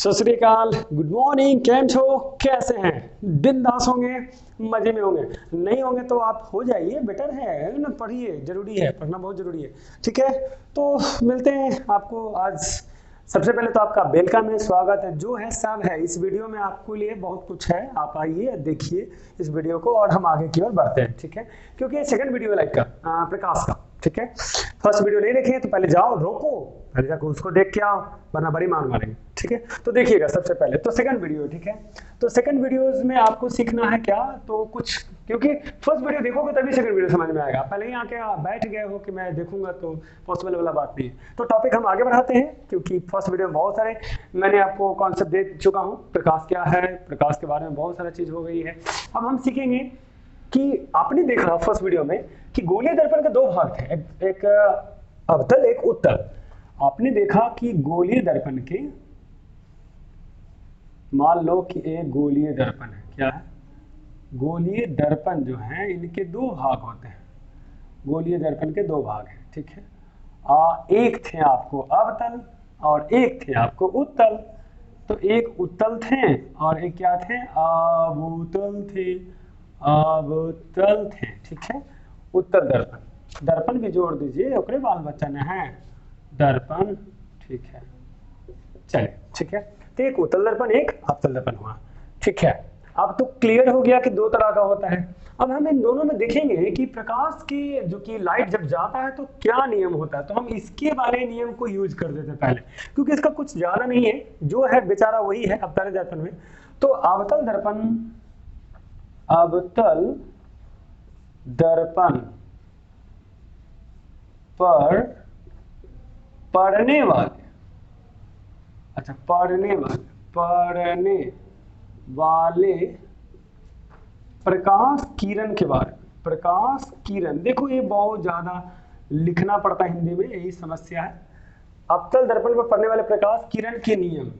सत श्री अकाल, good morning, cam छो, कैसे हैं? बिंदास होंगे, मजे में होंगे? नहीं होंगे तो आप हो जाइए, बेटर है ना, पढ़िए, जरूरी है, पढ़ना बहुत जरूरी है। ठीक है, तो मिलते हैं आपको आज। सबसे पहले तो आपका वेलकम है, स्वागत है, जो है सब है इस वीडियो में, आपके लिए बहुत कुछ है। आप आइए, देखिए इस वीडियो को और हम आगे की ओर बढ़ते हैं। ठीक है, क्योंकि ये सेकंड वीडियो लाइक का प्रकाश का। ठीक है, फर्स्ट वीडियो नहीं देखे तो पहले जाओ, रोको, पहले जाकर उसको देख के आओ, वरना बड़ी मार मारेंगे। ठीक है, तो देखिएगा सबसे पहले तो सेकंड वीडियो। ठीक है, तो सेकंड वीडियोस में आपको सीखना है क्या, तो कुछ, क्योंकि फर्स्ट वीडियो देखोगे तभी सेकंड वीडियो समझ में आएगा। पहले ही आके बैठ गए हो कि मैं देखूंगा तो पॉसिबल वाला बात नहीं है। तो टॉपिक हम आगे बढ़ाते हैं, क्योंकि फर्स्ट वीडियो में बहुत सारे मैंने आपको कॉन्सेप्ट दे चुका हूँ। प्रकाश क्या है, प्रकाश के बारे में बहुत सारा चीज हो गई है। अब हम सीखेंगे कि आपने देखा फर्स्ट वीडियो में कि गोलीय दर्पण के दो भाग थे, एक अवतल, एक उत्तल। आपने देखा कि गोलीय दर्पण के, मान लो कि एक गोलीय दर्पण है, क्या है, गोलीय दर्पण जो है इनके दो भाग होते हैं। गोलीय दर्पण के दो भाग हैं। ठीक है, एक थे आपको अवतल और एक थे आपको उत्तल। तो एक उत्तल थे और एक क्या थे, अवतल थे, अवतल थे। ठीक है, उत्तल दर्पण, दर्पण भी जोड़ दीजिए, ओकरे बाल बच्चा ने है दर्पण। ठीक है, चलिए, ठीक है, तो एक उत्तल दर्पण, एक अवतल दर्पण हुआ। ठीक है, अब तो क्लियर हो गया कि दो तरह का होता है। अब हम इन दोनों में देखेंगे कि प्रकाश की जो कि लाइट जब जाता है तो क्या नियम होता है। तो हम इसके वाले नियम को यूज कर देते हैं पहले, क्योंकि इसका कुछ ज्यादा नहीं है, जो है बेचारा वही है अवतल दर्पण में। तो अवतल दर्पण, अवतल दर्पण पर पड़ने वाले, अच्छा पड़ने वाले प्रकाश किरण के बारे में। प्रकाश किरण, देखो ये बहुत ज्यादा लिखना पड़ता है हिंदी में, यही समस्या है। अवतल दर्पण पर पड़ने वाले प्रकाश किरण के नियम,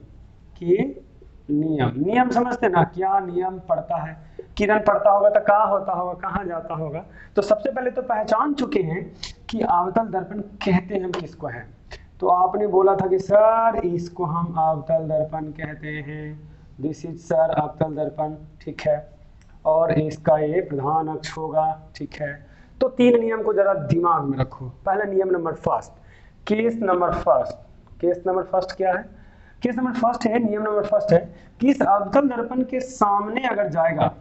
नियम समझते ना, क्या नियम पड़ता है। किरण पड़ता होगा तो कहाँ होता होगा, कहाँ जाता होगा। तो सबसे पहले तो पहचान चुके हैं कि अवतल दर्पण कहते हम किसको है। तो आपने बोला था कि सर इसको हम अवतल दर्पण कहते हैं, दिस इज सर अवतल दर्पण। ठीक है, और इसका ये प्रधान अक्ष होगा। ठीक है, तो तीन नियम को जरा दिमाग में रखो। पहला नियम number first, case number first, case number first क्या है, केस नंबर फर्स्ट है, नियम नंबर फर्स्ट है कि इस अवतल दर्पण के सामने अगर जाएगा,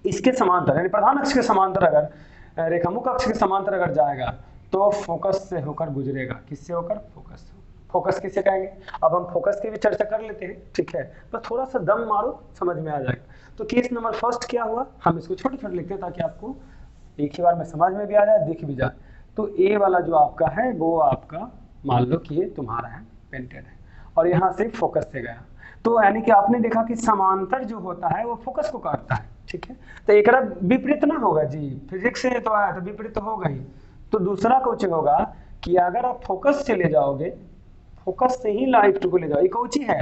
इसके समांतर यानी प्रधान अक्ष के समांतर अगर रेखामुख अक्ष के समांतर अगर जाएगा तो फोकस से होकर गुजरेगा। किससे होकर, फोकस। फोकस किसे कहेंगे, अब हम फोकस की भी चर्चा कर लेते हैं। ठीक है, तो थोड़ा सा दम मारो, समझ में आ जाएगा। तो केस नंबर फर्स्ट क्या हुआ, हम इसको छोटे छोटे लिखते हैं ताकि आपको एक ही बार में समझ में भी आ जाए, दिख भी जाए। तो ए वाला जो आपका है वो आपका मान लो कि ये तुम्हारा है, पेंटेड है, और यहाँ से फोकस से गया। तो यानी कि आपने देखा कि समांतर जो होता है वो फोकस को काटता है। ठीक है, तो एक विपरीत ना होगा जी, फिजिक्स से तो आया तो विपरीत तो होगा ही। तो दूसरा कोचिंग होगा कि अगर आप फोकस से ले जाओगे, फोकस से ही लाइट को ले जाओ, ये कोची है,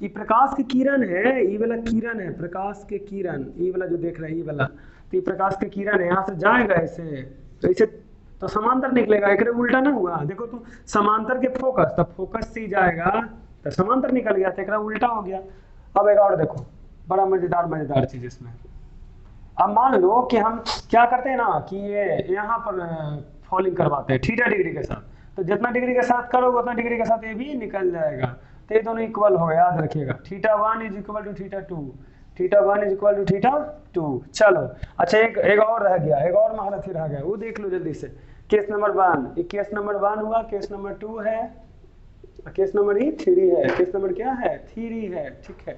ये प्रकाश की किरण है, ये वाला किरण है, प्रकाश के किरण, ये वाला जो देख रहे हैं ये वाला, तो ये प्रकाश के किरण है, यहाँ से जाएगा ऐसे, तो इसे तो समांतर निकलेगा, एक उल्टा ना हुआ। देखो तो समांतर के फोकस, तो फोकस से ही जाएगा तो समांतर निकल गया, तो एक उल्टा हो गया। अब एक और देखो, बड़ा मजेदार चीज इसमें। अब मान लो कि हम क्या करते हैं ना कि ये यहाँ पर फॉलिंग करवाते हैं थीटा डिग्री के साथ, तो जितना डिग्री के साथ करोगे उतना डिग्री के साथ ये भी निकल जाएगा। तो ये दोनों इक्वल हो, याद रखिएगा, theta 1 is equal to theta 2, theta 1 is equal to theta 2। चलो अच्छा, एक और रह गया, एक और महारथी रह गया, वो देख लो जल्दी से। केस नंबर 1, ये केस नंबर 1 हुआ, केस नंबर 2 है, केस नंबर 3 है, केस नंबर क्या है, 3 है। ठीक है,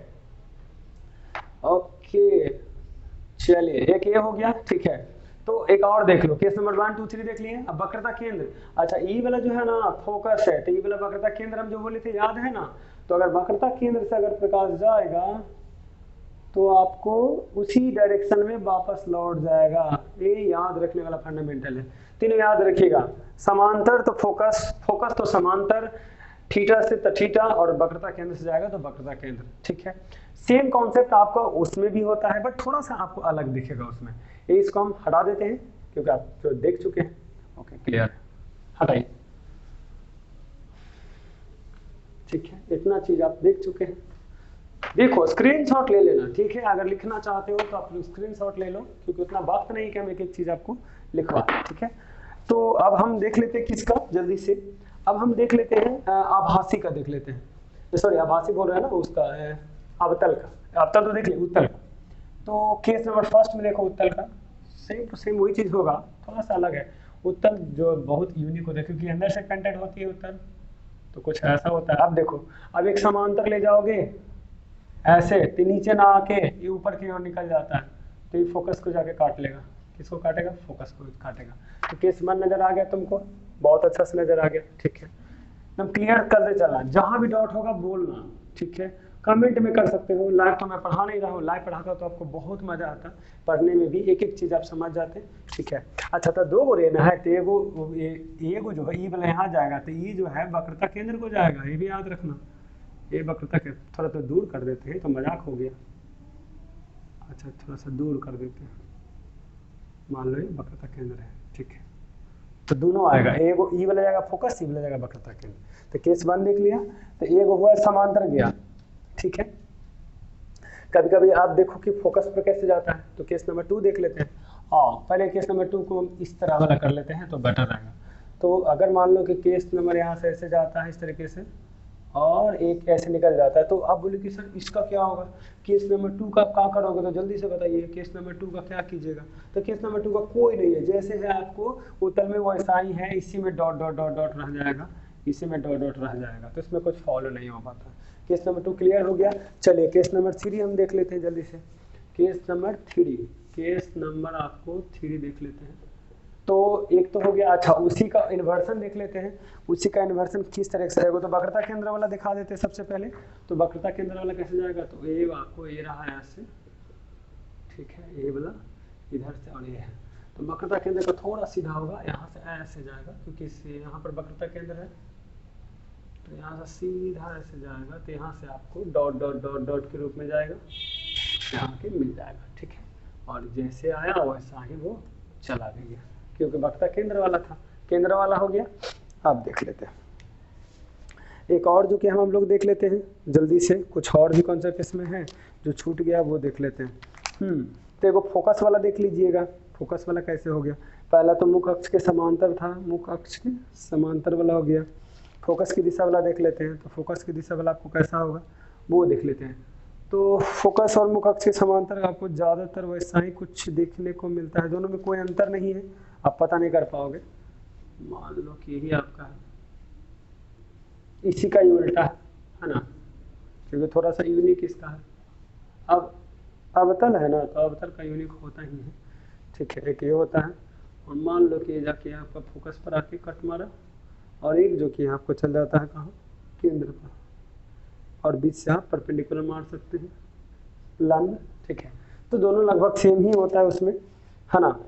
ओके, चलिए एक ये हो गया। ठीक है, तो एक और देख लो, केस नंबर 1 2 3 देख लिए। अब वक्रता केंद्र, अच्छा ई वाला जो है ना फोकस है, तो ई वाला वक्रता केंद्र हम जो बोले थे याद है ना। तो अगर वक्रता केंद्र से अगर प्रकाश जाएगा तो आपको उसी डायरेक्शन में वापस लौट जाएगा, ये याद रखने वाला फंडामेंटल है। तीनों याद रखिएगा, समांतर तो फोकस, फोकस तो समांतर, थीटा से तो थीटा, और वक्रता केंद्र से जाएगा तो वक्रता केंद्र। ठीक है, सेम कॉन्सेप्ट आपका उसमें भी होता है, बट थोड़ा सा आपको अलग दिखेगा उसमें। ये इसको हम हटा देते हैं क्योंकि आप जो देख चुके हैं। ओके, क्लियर, हटाइए। ठीक है, इतना चीज आप देख चुके हैं। देखो स्क्रीनशॉट ले लेना, ठीक है, अगर लिखना चाहते हो तो आप स्क्रीनशॉट ले लो, क्योंकि उतना वक्त नहीं कि हम एक एक चीज आपको लिखवा, ठीक है। तो अब हम देख लेते हैं किसका, जल्दी से अब हम देख लेते हैं आभासी का देख लेते हैं, सॉरी आभासी बोल रहे हैं ना उसका, अवतल का, अवतल तो देख लिया, उत्तल का। तो केस नंबर फर्स्ट में देखो उत्तल का, सेम टू सेम वही चीज होगा, थोड़ा सा अलग है। उत्तल जो बहुत यूनिक होता है, क्योंकि अंदर से कंटेंट होती है उत्तल, तो कुछ ऐसा होता है। अब देखो, अब एक समांतर ले जाओगे ऐसे, तो नीचे ना आके ये ऊपर की ओर निकल जाता है, तो ये फोकस को जाके काट लेगा। किसको काटेगा? फोकस को काटेगा। तो केस वन नजर आ गया तुमको, बहुत अच्छा से नजर आ गया, ठीक है। एकदम क्लियर करते चलना, जहां भी डाउट होगा बोलना, ठीक है। कमेंट में कर सकते हो, लाइव तो मैं पढ़ा नहीं रहा हूँ, लाइव पढ़ाता तो आपको बहुत मजा आता, पढ़ने में भी एक एक चीज आप समझ जाते, ठीक है। अच्छा, तो दो गो रेना है, तो एगो जो है ई वाला यहाँ जाएगा, तो ये जो है वक्रता केंद्र को जाएगा, ये भी याद रखना। ये वक्रता के थोड़ा तो दूर कर देते हैं, तो मजाक हो गया। अच्छा, थोड़ा सा दूर कर देते हैं, मान लो ये वक्रता केंद्र है, ठीक है। तो दोनों आएगा, एगो ई वाला जाएगा फोकस, ई वाला जाएगा वक्रता केंद्र। तो केस वन देख लिया, तो एगो हुआ समांतर गया, ठीक है। कभी कभी आप देखो कि फोकस पर कैसे जाता है, तो केस नंबर 2 देख लेते हैं। पहले केस नंबर 2 को हम इस तरह वाला कर लेते हैं तो बेटर रहेगा। तो अगर मान लो कि केस नंबर यहाँ से ऐसे जाता है इस तरीके से, और एक ऐसे निकल जाता है, तो आप बोले कि सर इसका क्या होगा, केस नंबर 2 का क्या करोगे, तो जल्दी से बताइए केस नंबर 2 का क्या कीजिएगा। तो केस नंबर 2 का कोई नहीं है, जैसे है आपको उत्तल में वैसा ही है, इसी में डॉट डॉट डॉट डॉट रह जाएगा, इसी में डॉट डॉट रह जाएगा, तो इसमें कुछ फॉलो नहीं हो पाता। केस नंबर 2 क्लियर हो गया। चलिए केस नंबर 3 हम देख लेते हैं जल्दी से। केस नंबर 3, केस नंबर आपको 3 देख लेते हैं। तो एक तो हो गया, अच्छा उसी का इन्वर्सन देख लेते हैं। उसी का इन्वर्सन किस तरह से आएगा, तो वक्रता केंद्र वाला दिखा देते हैं सबसे पहले। तो वक्रता केंद्र वाला कैसे जाएगा, तो ए आपको ये रहा है ऐसे, ठीक है, ए वाला इधर से और ये है, तो वक्रता केंद्र का थोड़ा सीधा होगा, यहाँ से ऐसे जाएगा, क्योंकि यहाँ पर वक्रता केंद्र है, तो यहाँ से सीधा ऐसे जाएगा, तो यहाँ से आपको डॉट डॉट डॉट डॉट के रूप में जाएगा, यहाँ के मिल जाएगा, ठीक है। और जैसे आया वैसा ही वो चला गया, क्योंकि वक्रता केंद्र वाला था, केंद्र वाला हो गया। अब देख लेते हैं एक और, जो कि हम लोग देख लेते हैं जल्दी से, कुछ और भी कॉन्सेप्ट इसमें है जो छूट गया वो देख लेते हैं। तो एक फोकस वाला देख लीजिएगा। फोकस वाला कैसे हो गया, पहला तो मुख अक्ष के समांतर था, मुख अक्ष के समांतर वाला हो गया। फोकस की दिशा वाला देख लेते हैं, तो फोकस की दिशा वाला आपको कैसा होगा वो देख लेते हैं। तो फोकस और मुख अक्ष के समांतर आपको ज़्यादातर वैसा ही कुछ देखने को मिलता है, दोनों में कोई अंतर नहीं है, आप पता नहीं कर पाओगे। मान लो कि यही आपका है, इसी का ही उल्टा है ना, क्योंकि थोड़ा सा यूनिक इसका है। अब अवतल है ना, तो अवतल का यूनिक होता ही है, ठीक है। एक ये होता है, और मान लो कि जाके आपका फोकस पर आके कट मारा, और एक जो कि आपको चल जाता है कहाँ, केंद्र पर, और बीच से आप परपेंडिकुलर मार सकते हैं लंब, ठीक है। तो दोनों लगभग सेम ही होता है उसमें, है ना।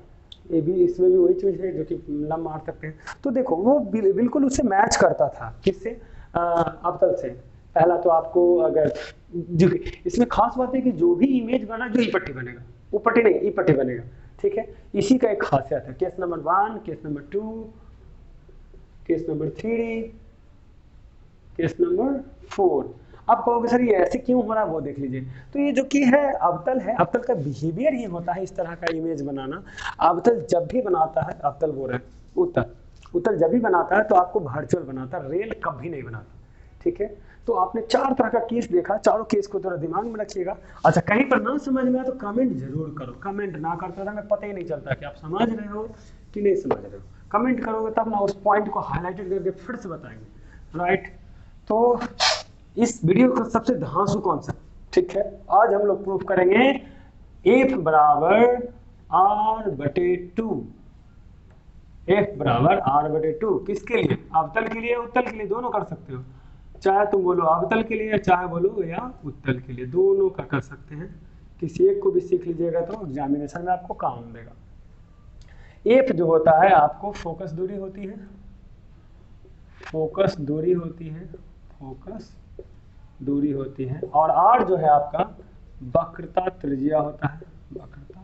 ये भी, इसमें भी वही चीज़ है जो कि लंब मार सकते हैं। तो देखो वो बिल्कुल उससे मैच करता था, किससे, अवतल से। पहला तो आपको अगर जो इसमें खास बात है कि जो भी इमेज बना, जो ई पट्टी बनेगा, वो पट्टी नहीं ई पट्टी बनेगा, ठीक है। इसी का एक खासियत है। Case number 1, case number 2, case number 3, case number 4। अब कहोगे सर ये ऐसे क्यों हो रहा है, वो देख लीजिए। तो ये जो कि है अवतल है, अवतल का बिहेवियर ही होता है इस तरह का इमेज बनाना। अवतल जब भी बनाता है, अवतल बोल रहे हैं उत्तल, उत्तल जब भी बनाता है तो आपको वर्चुअल बनाता है, रियल कभी नहीं बनाता, ठीक है। तो आपने 4 तरह का केस देखा, चारों केस को थोड़ा दिमाग में रखिएगा। अच्छा, कहीं पर ना समझ में आए तो कमेंट जरूर करो, कमेंट ना करते हमें पता ही नहीं चलता कि आप समझ रहे हो कि नहीं समझ रहे हो। कमेंट करोगे तब ना उस पॉइंट को हाईलाइटेड करके फिर से बताएंगे, राइट। तो इस वीडियो का सबसे धांसू कॉन्सेप्ट, ठीक है, आज हम लोग प्रूफ करेंगे F बराबर R/2, F बराबर R/2 किसके लिए, अवतल के लिए, उत्तल के लिए, दोनों कर सकते हो। चाहे तुम बोलो अवतल के लिए, चाहे बोलो या उत्तल के लिए, दोनों का कर सकते हैं। किसी एक को भी सीख लीजिएगा तो एग्जामिनेशन में आपको काम देगा। F जो होता है आपको फोकस दूरी होती है, फोकस दूरी होती है, फोकस दूरी होती है, और R जो है आपका वक्रता त्रिज्या होता है, वक्रता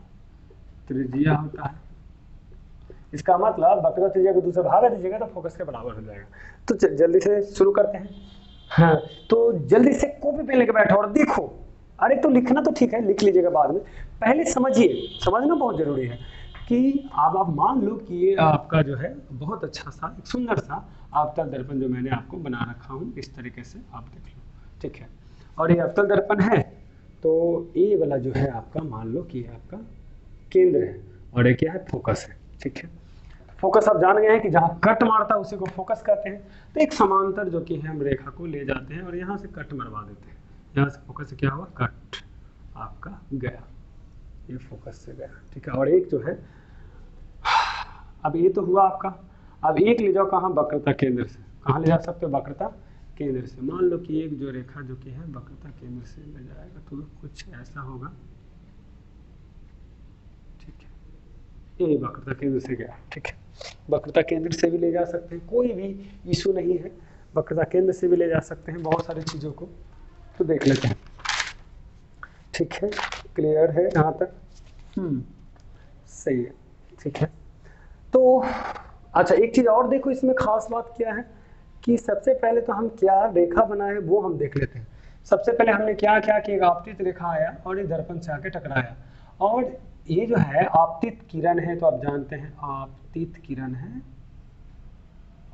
त्रिज्या होता है। इसका मतलब वक्रता त्रिज्या को दूसरा भाग दीजिएगा तो फोकस के बराबर हो जाएगा। तो जल्दी से शुरू करते हैं। हाँ, तो जल्दी से कॉपी पे लेके बैठो और देखो अरे तो लिखना तो ठीक है, लिख लीजिएगा बाद में, पहले समझिए, समझना बहुत जरूरी है कि अब आप मान लो कि ये आपका जो है बहुत अच्छा सा एक सुंदर सा अवतल दर्पण जो मैंने आपको बना रखा हूँ, इस तरीके से आप देख लो, ठीक है। और ये अवतल दर्पण है, तो ये वाला जो है आपका मान लो कि ये आपका केंद्र है और ये क्या है, फोकस है, ठीक है। फोकस आप जान गए हैं कि जहाँ कट मारता है उसी को फोकस कहते हैं। तो एक समांतर जो कि है हम रेखा को ले जाते हैं और यहाँ से कट मरवा देते हैं, यहाँ से फोकस से क्या हुआ, कट आपका गया, ये फोकस से गया, ठीक है। और एक जो है, अब ये तो हुआ आपका, अब एक ले जाओ कहाँ, वक्रता केंद्र से, कहाँ ले जा सकते हो, वक्रता केंद्र से। मान लो कि एक जो रेखा जो कि है वक्रता केंद्र से ले जाएगा तो कुछ ऐसा होगा, ठीक है, ये वक्रता केंद्र से गया, ठीक है। वक्रता केंद्र से भी ले जा सकते हैं, कोई भी इशू नहीं है, वक्रता केंद्र से भी ले जा सकते हैं बहुत सारी चीज़ों को, तो देख लेते हैं, ठीक है। क्लियर है यहाँ तक, सही है, ठीक है। तो अच्छा एक चीज़ और देखो, इसमें खास बात क्या है कि सबसे पहले तो हम क्या रेखा बनाए वो हम देख लेते हैं। सबसे पहले हमने क्या किया कि एक आपतित रेखा आया और एक दर्पण से आके टकराया, और ये जो है आपतित किरण है, तो आप जानते हैं आपतित किरण है,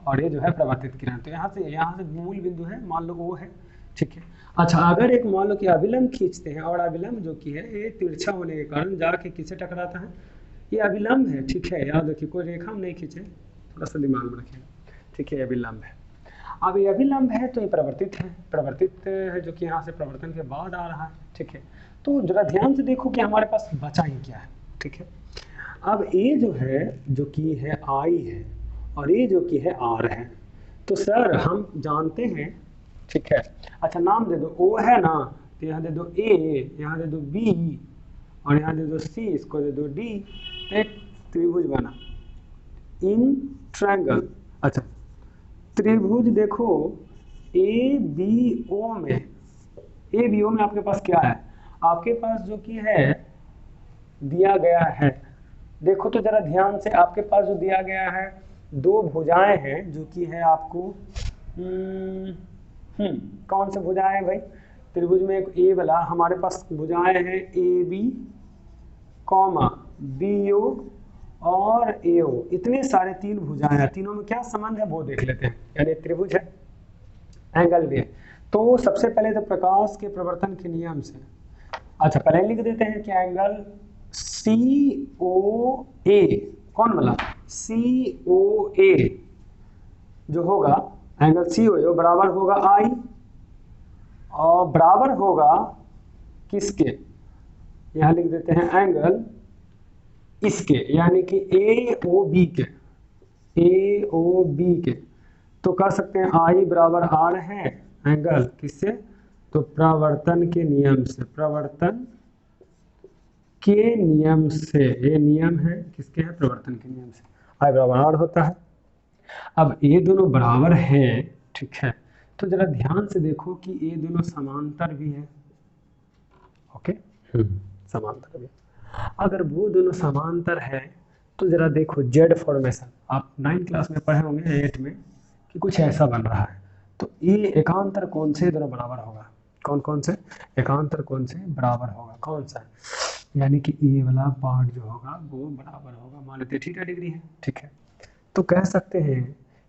और ये जो है प्रवर्तित किरण, तो यहाँ से मूल बिंदु है, मान लो वो है, ठीक है। अच्छा अगर एक मान लो कि अभिलंब खींचते हैं, और अभिलंब जो कि है ये तिरछा होने के कारण जाके किसे टकराता है, ये अभिलंब है, ठीक है। याद रखिए कोई रेखा हम नहीं खींचे, थोड़ा सा दिमाग में रखिएगा, ठीक है। अभिलंब है, अब ये अभिलंब है तो ये प्रवर्तित है, प्रवर्तित है जो कि यहाँ से प्रवर्तन के बाद आ रहा है, ठीक है। तो जरा ध्यान से देखो कि हमारे पास बचा ही क्या है, ठीक है। अब ये जो है जो कि है आई है और ये जो कि है आर है, तो सर हम जानते हैं, ठीक है। अच्छा नाम दे दो, ओ है ना, तो यहाँ दे दो ए, यहाँ दे दो बी, और यहाँ दे दो सी, इसको दे दो डी, एक त्रिभुज बना इन ट्रायंगल। अच्छा त्रिभुज देखो ए बी ओ में, ए बी ओ में आपके पास क्या है, आपके पास जो कि है दिया गया है, देखो तो जरा ध्यान से, आपके पास जो दिया गया है दो भुजाएं हैं जो कि है आपको कौन से भुजाएं हैं भाई, त्रिभुज में एक ए वाला हमारे पास भुजाएं हैं A B comma B O और ए ओ, इतने सारे तीन भुजाएं हैं, तीनों में क्या संबंध है वो देख लेते हैं। यानी त्रिभुज है, एंगल भी है, तो सबसे पहले तो प्रकाश के प्रवर्तन के नियम से, अच्छा पहले लिख देते हैं कि एंगल सी ओ ए, कौन वाला, सी ओ ए जो होगा, एंगल सी ओ ए बराबर होगा आई, और बराबर होगा किसके, यहाँ लिख देते हैं एंगल इसके, यानी कि ए ओ बी के, ए ओ बी के, तो कह सकते हैं आई बराबर आर है, एंगल किससे, तो प्रवर्तन के नियम से, प्रवर्तन के नियम से, ये नियम है किसके है, प्रवर्तन के नियम से, आई बराबर आर होता है। अब ये दोनों बराबर हैं, ठीक है, तो जरा ध्यान से देखो कि ये दोनों समांतर भी है, ओके समांतर भी, अगर वो दोनों समांतर है तो जरा देखो जेड फॉर्मेशन, आप 9th क्लास में पढ़े होंगे 8 में कि कुछ ऐसा बन रहा है, तो ये एकांतर कोण से दोनों बराबर होगा, कौन कौन से एकांतर कोण से बराबर होगा, कौन सा, यानी कि ये वाला पार्ट जो होगा वो बराबर होगा, मान लेते थीटा डिग्री है, ठीक है। तो कह सकते हैं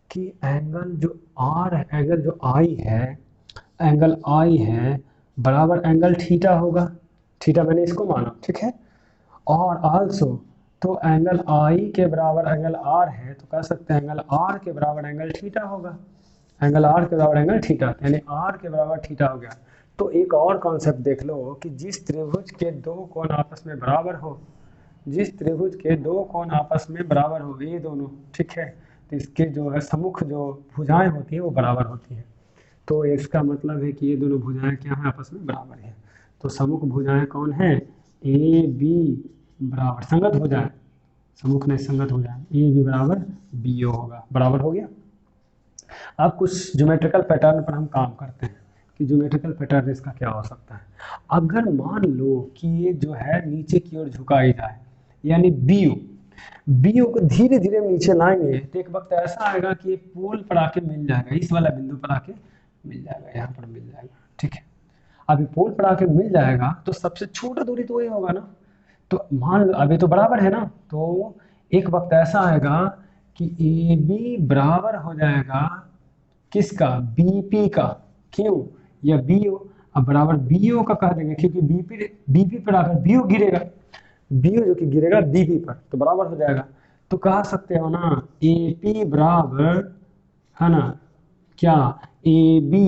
कि एंगल जो आर है, एंगल जो आई है, एंगल आई है बराबर एंगल थीटा होगा, थीटा मैंने इसको माना, ठीक है। और आल्सो तो एंगल आई के बराबर एंगल आर है, तो कह सकते हैं एंगल आर के बराबर एंगल थीटा होगा, एंगल आर के बराबर एंगल थीटा, यानी आर के बराबर थीटा हो गया। तो एक और कॉन्सेप्ट देख लो कि जिस त्रिभुज के दो कोण आपस में बराबर हो, जिस त्रिभुज के दो कोण आपस में बराबर हो, ये दोनों, ठीक है, तो इसके जो है सम्मुख जो भुजाएं होती हैं वो बराबर होती हैं, तो इसका मतलब है कि ये दोनों भुजाएं क्या हैं, आपस में बराबर हैं। तो सम्मुख भुजाएं कौन है, ए बी बराबर संगत भुजाएं, सम्मुख नहीं संगत भुजाएं, ए बी बराबर बी ओ होगा, बराबर हो गया। अब कुछ ज्योमेट्रिकल पैटर्न पर हम काम करते हैं कि ज्योमेट्रिकल पैटर्न इसका क्या हो सकता है। अगर मान लो कि ये जो है नीचे की ओर झुकाई जाए, यानी बी ओ को धीरे धीरे नीचे लाएंगे तो एक वक्त ऐसा आएगा कि ये पोल पर आके मिल जाएगा, इस वाला बिंदु पर आके मिल जाएगा, यहाँ पर मिल जाएगा, ठीक है। अभी पोल पढ़ा के मिल जाएगा तो सबसे छोटा दूरी तो वही होगा ना। तो मान लो अभी तो बराबर है ना, तो एक वक्त ऐसा आएगा कि ए बी बराबर हो जाएगा किसका, बीपी का। क्यों, या बीओ, अब बराबर बीओ का कह देंगे क्योंकि बीपी पर आकर बीओ गिरेगा, बीओ जो कि गिरेगा बीपी पर, तो बराबर हो जाएगा। तो कह सकते हो ना एपी बराबर है ना क्या, ए बी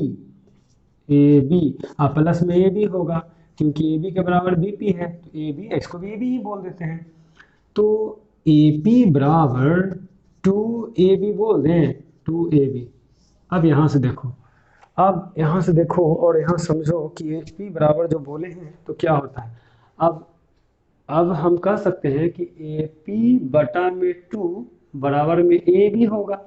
प्लस में ए बी होगा क्योंकि ए बी के बराबर बीपी है, तो ए बी, इसको भी ए बी ही बोल देते हैं। तो ए पी बराबर 2ab बोल दें, 2ab। अब यहाँ से देखो, अब यहाँ से देखो और यहाँ समझो कि ए पी बराबर जो बोले हैं तो क्या होता है। अब हम कह सकते हैं कि ए पी बटा में 2 बराबर में ए बी होगा,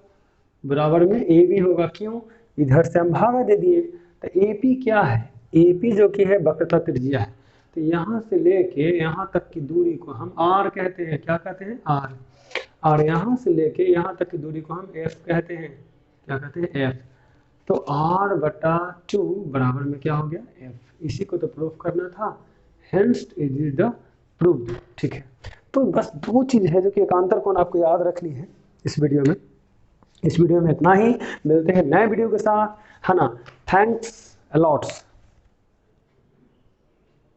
बराबर में ए बी होगा। क्यों, इधर से हम भागा दे दिए, तो ए पी क्या है, ए पी जो कि है वक्रता त्रिज्या है, तो यहाँ से लेके यहाँ तक की दूरी को हम आर कहते हैं, क्या कहते हैं, आर। और यहाँ से लेके यहाँ तक की दूरी को हम एफ कहते हैं, क्या कहते हैं, एफ। तो आर बटा 2 बराबर में क्या हो गया, एफ। इसी को तो प्रूफ करना था, hence it is the proof. ठीक है, तो बस दो चीज है जो कि एकांतर कोण आपको याद रखनी है इस वीडियो में। इस वीडियो में इतना ही, मिलते हैं नए वीडियो के साथ, है ना। Thanks a lots.